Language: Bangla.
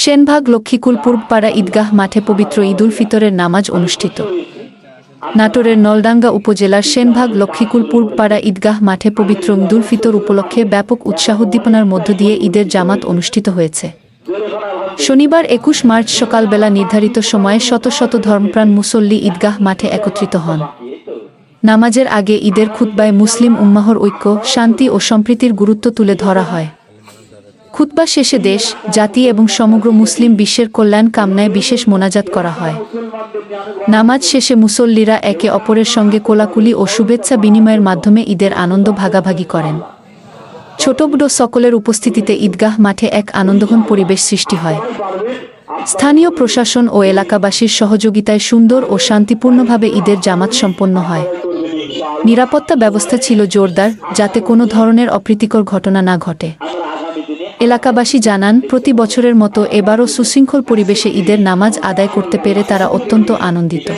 সেনবাগ লক্ষ্মীকুল পূর্বপাড়া ঈদগাহ মাঠে পবিত্র ঈদুল ফিতরের নামাজ অনুষ্ঠিত। নাটোরের নলডাঙ্গা উপজেলার সেনবাগ লক্ষ্মীকুল পূর্বপাড়া ঈদগাহ মাঠে পবিত্র ঈদুল ফিতর উপলক্ষে ব্যাপক উৎসাহোদ্দীপনার মধ্য দিয়ে ঈদের জামাত অনুষ্ঠিত হয়েছে। শনিবার ২১ মার্চ সকালবেলা নির্ধারিত সময়ে শত শত ধর্মপ্রাণ মুসল্লি ঈদগাহ মাঠে একত্রিত হন। নামাজের আগে ঈদের খুতবায় মুসলিম উম্মাহর ঐক্য, শান্তি ও সম্প্রীতির গুরুত্ব তুলে ধরা হয়। খুতবা শেষে দেশ, জাতি এবং সমগ্র মুসলিম বিশ্বের কল্যাণ কামনায় বিশেষ মোনাজাত করা হয়। নামাজ শেষে মুসল্লিরা একে অপরের সঙ্গে কোলাকুলি ও শুভেচ্ছা বিনিময়ের মাধ্যমে ঈদের আনন্দ ভাগাভাগি করেন। ছোট বড় সকলের উপস্থিতিতে ঈদগাহ মাঠে এক আনন্দঘন পরিবেশ সৃষ্টি হয়। স্থানীয় প্রশাসন ও এলাকাবাসীর সহযোগিতায় সুন্দর ও শান্তিপূর্ণভাবে ঈদের জামাত সম্পন্ন হয়। নিরাপত্তা ব্যবস্থা ছিল জোরদার, যাতে কোনো ধরনের অপ্রীতিকর ঘটনা না ঘটে। এলাকাবাসী জানান, প্রতি বছরের মতো এবারও সুশৃঙ্খল পরিবেশে ঈদের নামাজ আদায় করতে পেরে তারা অত্যন্ত আনন্দিত।